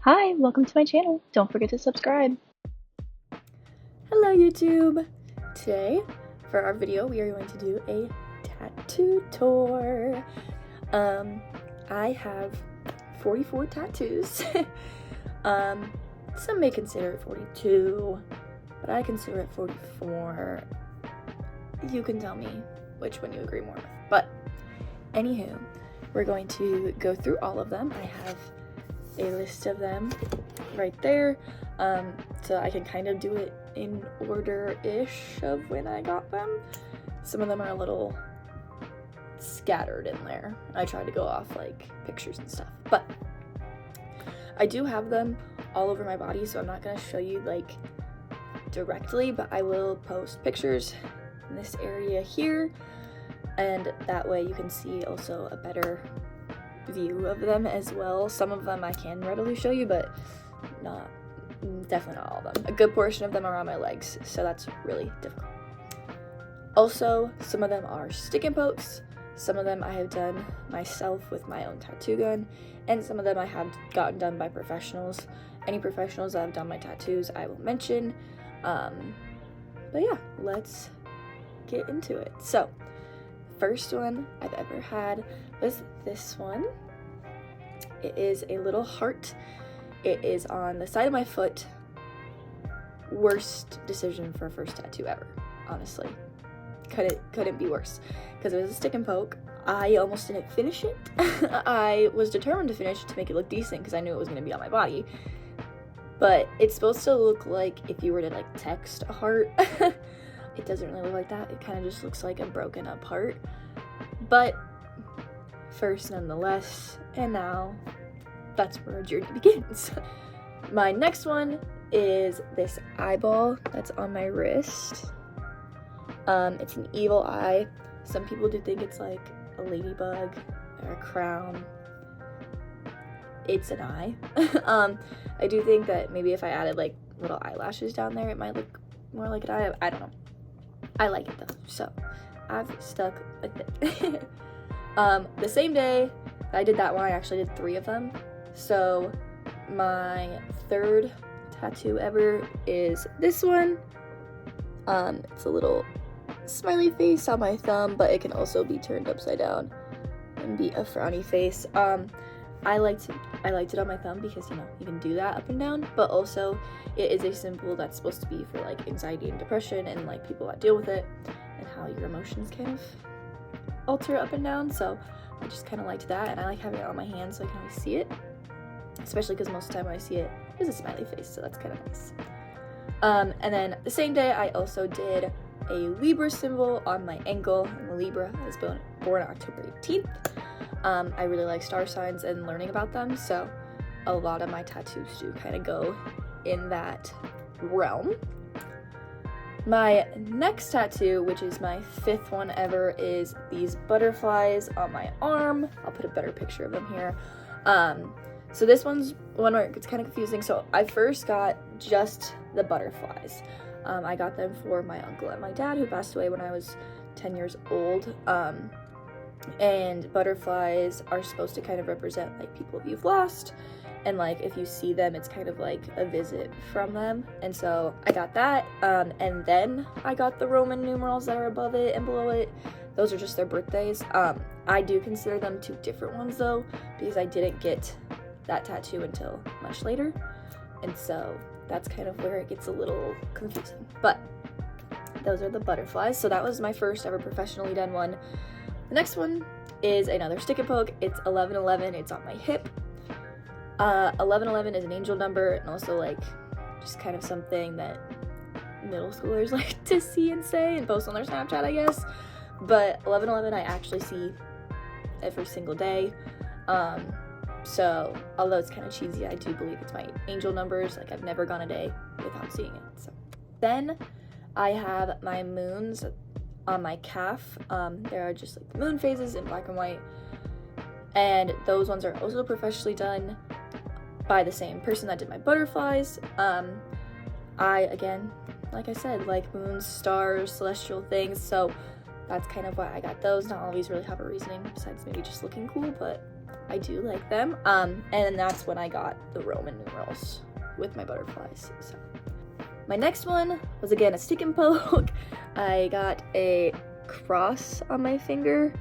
Hi, welcome to my channel. Don't forget to subscribe. Hello YouTube! Today, for our video, we are going to do a tattoo tour. I have 44 tattoos. Some may consider it 42, but I consider it 44. You can tell me which one you agree more with. But, anywho, we're going to go through all of them. I have a list of them right there, so I can kind of do it in order-ish of when I got them. Some of them are a little scattered in there. I tried to go off like pictures and stuff, but I do have them all over my body, so I'm not gonna show you like directly, but I will post pictures in this area here, and that way you can see also a better view of them as well. Some of them I can readily show you, but definitely not all of them. A good portion of them are on my legs, so that's really difficult. Also, some of them are stick and pokes. Some of them I have done myself with my own tattoo gun, and some of them I have gotten done by professionals. Any professionals that have done my tattoos I will mention. But yeah, let's get into it. So, first one I've ever had was this one. It is a little heart. It is on the side of my foot. Worst decision for a first tattoo ever, honestly. Couldn't be worse, because it was a stick and poke. I almost didn't finish it. I was determined to finish it to make it look decent because I knew it was going to be on my body. But it's supposed to look like if you were to like text a heart. It doesn't really look like that. It kind of just looks like a broken up heart. But first nonetheless, and now that's where our journey begins. My next one is this eyeball that's on my wrist. It's an evil eye. Some people do think it's like a ladybug or a crown. It's an eye. I do think that maybe if I added like little eyelashes down there, it might look more like an eye. I don't know. I like it though, so I've stuck with it. The same day that I did that one, I actually did 3 of them. So my third tattoo ever is this one. It's a little smiley face on my thumb, but it can also be turned upside down and be a frowny face. I liked it on my thumb because, you know, you can do that up and down, but also it is a symbol that's supposed to be for like anxiety and depression and like people that deal with it and how your emotions kind of alter up and down. So I just kind of liked that, and I like having it on my hand so I can always see it, especially because most of the time when I see it is a smiley face, so that's kind of nice. And then the same day I also did a Libra symbol on my ankle, and the Libra is born October 18th. I really like star signs and learning about them, so a lot of my tattoos do kind of go in that realm. My next tattoo, which is my 5th one ever, is these butterflies on my arm. I'll put a better picture of them here. So this one's one where it's kind of confusing. So I first got just the butterflies. I got them for my uncle and my dad, who passed away when I was 10 years old. And butterflies are supposed to kind of represent like people you've lost, and like if you see them, it's kind of like a visit from them. And so I got that, and then I got the Roman numerals that are above it and below it. Those are just their birthdays. I do consider them 2 different ones though, because I didn't get that tattoo until much later, and so that's kind of where it gets a little confusing. But those are the butterflies. So that was my first ever professionally done one. The next one is another stick and poke. It's 1111. It's on my hip. 1111 is an angel number, and also like just kind of something that middle schoolers like to see and say and post on their Snapchat, I guess. But 1111 I actually see every single day. So although it's kind of cheesy, I do believe it's my angel numbers. Like I've never gone a day without seeing it. So then I have my moons on my calf. There are just like the moon phases in black and white, and those ones are also professionally done by the same person that did my butterflies. I, again, like I said, like moons, stars, celestial things, so that's kind of why I got those. Not always really have a reasoning besides maybe just looking cool, but I do like them. And that's when I got the Roman numerals with my butterflies. So my next one was again a stick and poke. I got a cross on my finger.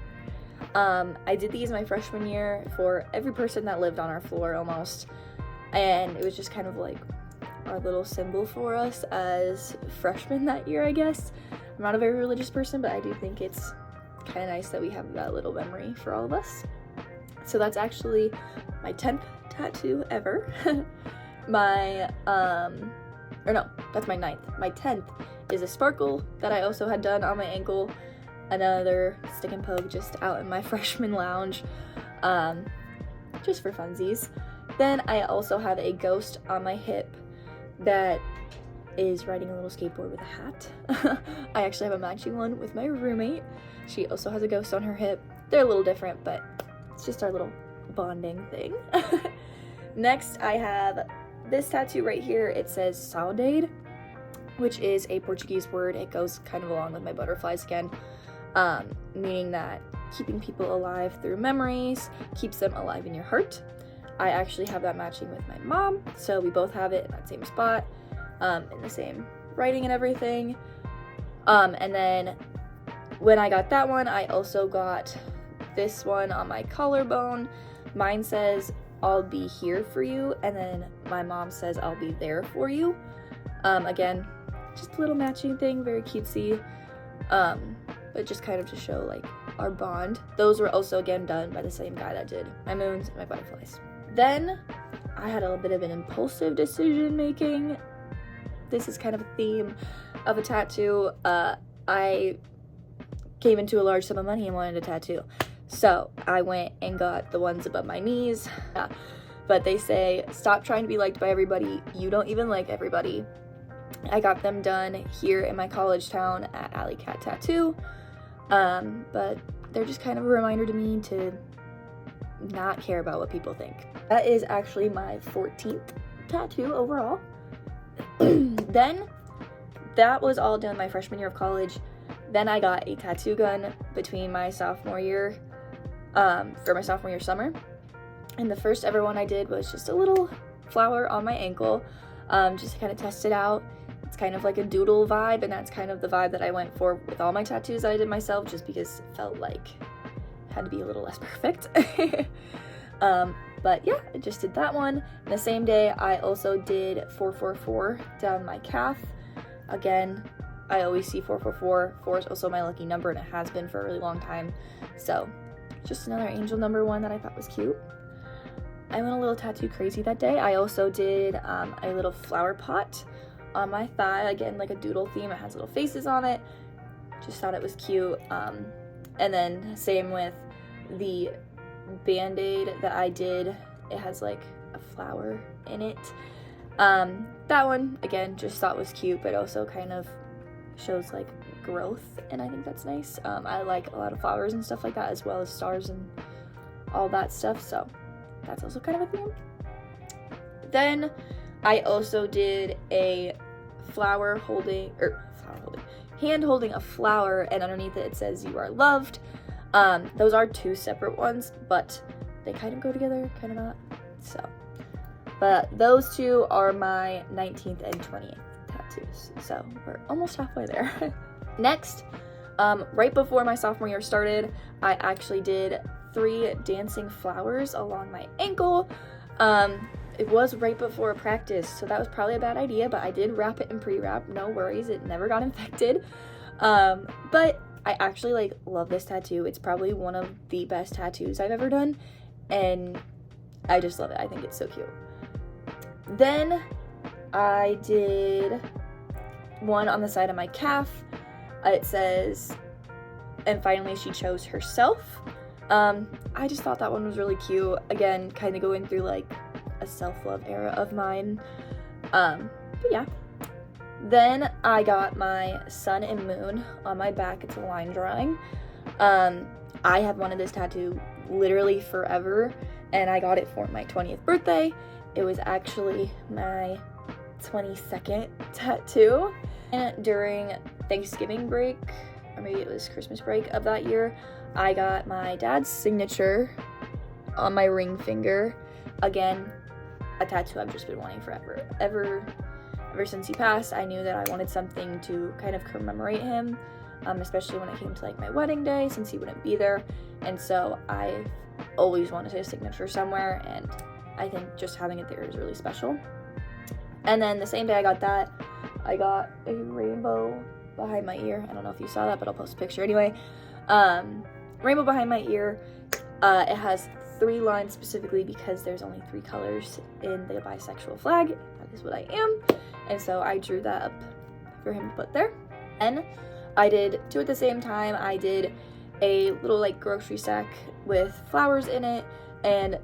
I did these my freshman year for every person that lived on our floor almost, and it was just kind of like our little symbol for us as freshmen that year, I guess. I'm not a very religious person, but I do think it's kind of nice that we have that little memory for all of us. So that's actually my 10th tattoo ever. That's my 9th. My 10th is a sparkle that I also had done on my ankle. Another stick and poke just out in my freshman lounge, just for funsies. Then I also have a ghost on my hip that is riding a little skateboard with a hat. I actually have a matching one with my roommate. She also has a ghost on her hip. They're a little different, but it's just our little bonding thing. Next, I have this tattoo right here. It says saudade, which is a Portuguese word. It goes kind of along with my butterflies again, meaning that keeping people alive through memories keeps them alive in your heart. I actually have that matching with my mom, so we both have it in that same spot, in the same writing and everything. And then when I got that one, I also got this one on my collarbone. Mine says, "I'll be here for you," and then my mom says, "I'll be there for you." Again, just a little matching thing, very cutesy, but just kind of to show like our bond. Those were also again done by the same guy that did my moons and my butterflies. Then I had a little bit of an impulsive decision making. This is kind of a theme of a tattoo. I came into a large sum of money and wanted a tattoo. So I went and got the ones above my knees. But they say, stop trying to be liked by everybody. You don't even like everybody. I got them done here in my college town at Alley Cat Tattoo. But they're just kind of a reminder to me to not care about what people think. That is actually my 14th tattoo overall. Then that was all done my freshman year of college. Then I got a tattoo gun between my sophomore year, for my sophomore year summer. And the first ever one I did was just a little flower on my ankle, just to kind of test it out. It's kind of like a doodle vibe, and that's kind of the vibe that I went for with all my tattoos that I did myself, just because it felt like it had to be a little less perfect. But yeah, I just did that one. And the same day, I also did 444 down my calf. Again, I always see 444. 4 is also my lucky number, and it has been for a really long time. So just another angel number one that I thought was cute. I went a little tattoo crazy that day. I also did a little flower pot on my thigh. Again, like a doodle theme. It has little faces on it. Just thought it was cute. And then same with the Band-Aid that I did. It has like a flower in it. That one, again, just thought was cute, but also kind of shows like growth, and I think that's nice. I like a lot of flowers and stuff like that, as well as stars and all that stuff, so that's also kind of a theme. Then I also did a hand holding a flower, and underneath it says "You are loved." Those are two separate ones, but they kind of go together, kind of not. So, but those two are my 19th and 20th tattoos. So we're almost halfway there. Next, right before my sophomore year started, I actually did 3 dancing flowers along my ankle. It was right before practice, so that was probably a bad idea, but I did wrap it in pre-wrap. No worries, it never got infected. But I actually love this tattoo. It's probably one of the best tattoos I've ever done, and I just love it. I think it's so cute. Then I did one on the side of my calf. It says, "And finally she chose herself." I just thought that one was really cute. Again, kind of going through like a self-love era of mine. But yeah. Then I got my sun and moon on my back. It's a line drawing. I have wanted this tattoo literally forever, and I got it for my 20th birthday. It was actually my 22nd tattoo. And during Thanksgiving break, or maybe it was Christmas break of that year, I got my dad's signature on my ring finger. Again, a tattoo I've just been wanting forever. Ever since he passed, I knew that I wanted something to kind of commemorate him, especially when it came to like my wedding day, since he wouldn't be there. And so I've always wanted his signature somewhere, and I think just having it there is really special. And then the same day I got that, I got a rainbow behind my ear. I don't know if you saw that, but I'll post a picture anyway. Rainbow behind my ear. It has 3 lines specifically because there's only 3 colors in the bisexual flag. That is what I am. And so I drew that up for him to put there. And I did 2 at the same time. I did a little like grocery sack with flowers in it and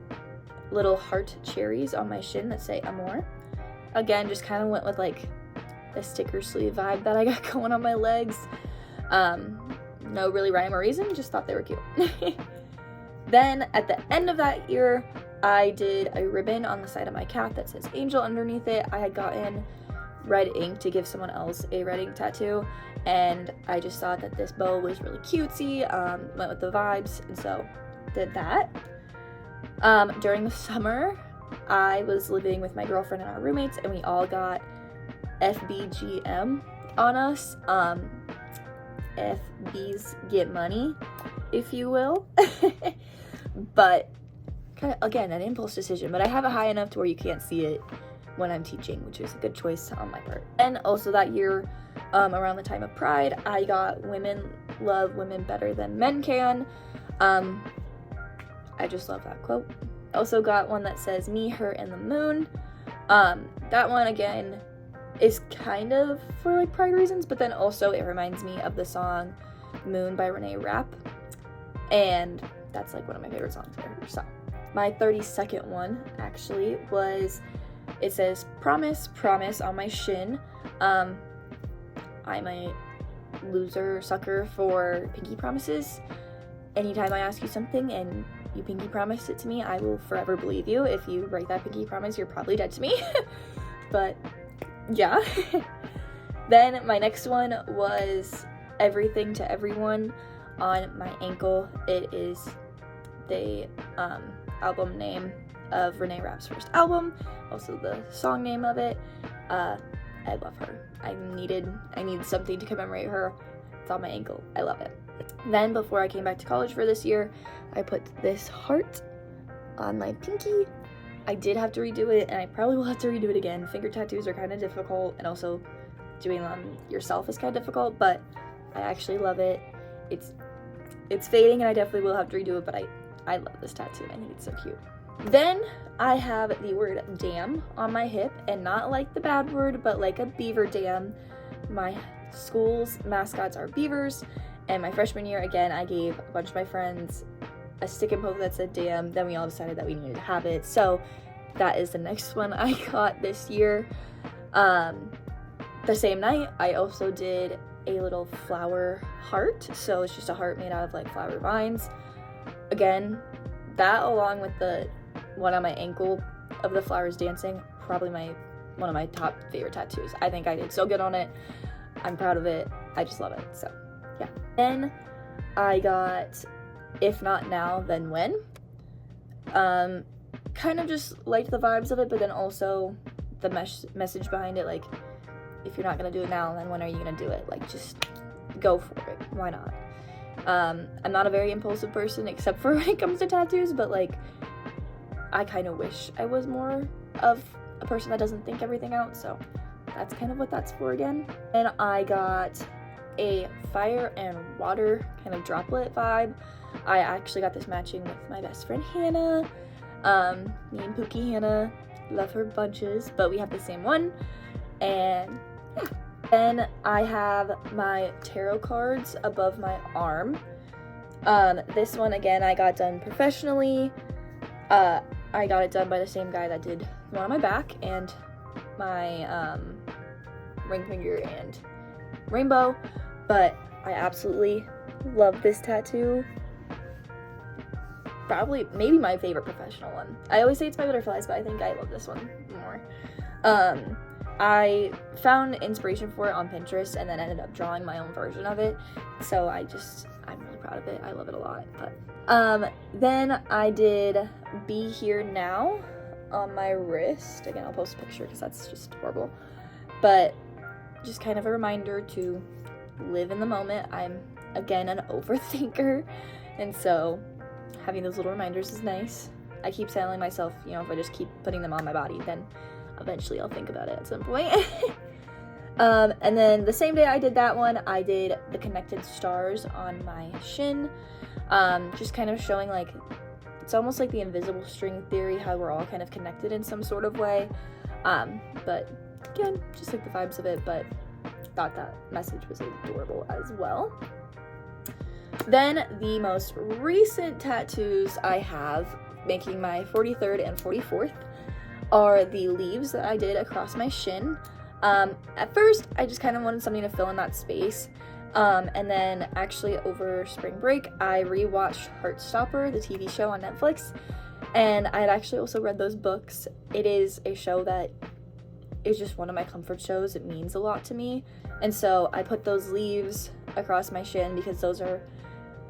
little heart cherries on my shin that say Amor. Again, just kind of went with like the sticker sleeve vibe that I got going on my legs. No really rhyme or reason, just thought they were cute. Then at the end of that year, I did a ribbon on the side of my cap that says Angel underneath it. I had gotten red ink to give someone else a red ink tattoo, and I just thought that this bow was really cutesy, went with the vibes, and so did that. During the summer, I was living with my girlfriend and our roommates, and we all got FBGM on us. FBs get money, if you will. But kind of, again, an impulse decision, but I have it high enough to where you can't see it when I'm teaching, which is a good choice on my part. And also that year, around the time of Pride, I got Women Love Women Better Than Men Can. I just love that quote. Also got one that says me, her, and the moon. That one, again, is kind of for like pride reasons, but then also it reminds me of the song Moon by Renee Rapp, and that's like one of my favorite songs by her. So my 32nd one actually was, it says promise, promise on my shin. I'm a loser sucker for pinky promises. Anytime I ask you something and you pinky promise it to me, I will forever believe you. If you break that pinky promise, you're probably dead to me. But yeah. Then my next one was Everything to Everyone on my ankle. It is the album name of Renee Rapp's first album, also the song name of it. I love her. I needed something to commemorate her. It's on my ankle. I love it. Then before I came back to college for this year, I put this heart on my pinky. I did have to redo it, and I probably will have to redo it again. Finger tattoos are kind of difficult, and also doing them yourself is kind of difficult, but I actually love it. It's fading, and I definitely will have to redo it, but I love this tattoo. I think it's so cute. Then I have the word dam on my hip, and not like the bad word, but like a beaver dam. My school's mascots are beavers, and my freshman year, again, I gave a bunch of my friends a stick and poke that said dam. Then we all decided that we needed to have it, so that is the next one I got this year. The same night, I also did a little flower heart, so it's just a heart made out of like flower vines. Again, that along with the one on my ankle of the flowers dancing, probably one of my top favorite tattoos. I think I did so good on it. I'm proud of it. I just love it. So yeah. Then I got If Not Now, Then When. Kind of just liked the vibes of it, but then also the message behind it, like, if you're not gonna do it now, then when are you gonna do it? Like, just go for it. Why not? I'm not a very impulsive person, except for when it comes to tattoos, but like, I kind of wish I was more of a person that doesn't think everything out, so that's kind of what that's for again. And I got a fire and water kind of droplet vibe. I actually got this matching with my best friend Hannah. Me and Pookie Hannah, love her bunches, but we have the same one. And yeah. Then I have my tarot cards above my arm. This one, again, I got done professionally. I got it done by the same guy that did one on my back and my ring finger and rainbow, but I absolutely love this tattoo. Probably, maybe my favorite professional one. I always say it's my butterflies, but I think I love this one more. I found inspiration for it on Pinterest and then ended up drawing my own version of it. So I I'm really proud of it. I love it a lot. But then I did Be Here Now on my wrist. Again, I'll post a picture because that's just horrible. But just kind of a reminder to live in the moment. I'm, again, an overthinker, and so having those little reminders is nice. I keep telling myself, you know, if I just keep putting them on my body, then eventually I'll think about it at some point. And then the same day I did that one, I did the connected stars on my shin, just kind of showing, like, it's almost like the invisible string theory, how we're all kind of connected in some sort of way. But again, just like the vibes of it, but thought that message was adorable as well. Then the most recent tattoos I have, making my 43rd and 44th, are the leaves that I did across my shin. At first, I just kind of wanted something to fill in that space. And then actually over spring break, I rewatched Heartstopper, the TV show on Netflix. And I had actually also read those books. It is a show that is just one of my comfort shows. It means a lot to me. And so I put those leaves across my shin because those are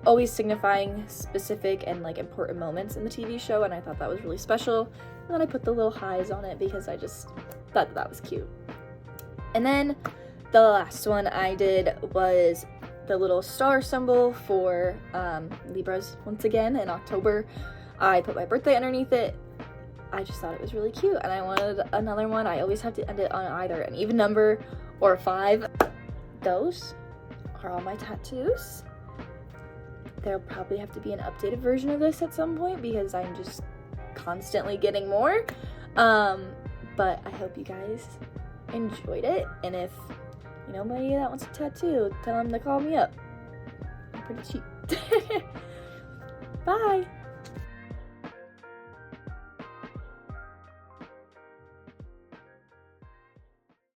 always signifying specific and like important moments in the TV show, and I thought that was really special. And then I put the little highs on it because I just thought that was cute. And then the last one I did was the little star symbol for Libras once again in October. I put my birthday underneath it. I just thought it was really cute, and I wanted another one. I always have to end it on either an even number or a 5. Those are all my tattoos. There'll probably have to be an updated version of this at some point because I'm just constantly getting more. But I hope you guys enjoyed it, and if you know anybody that wants a tattoo, tell them to call me up. I'm pretty cheap. Bye!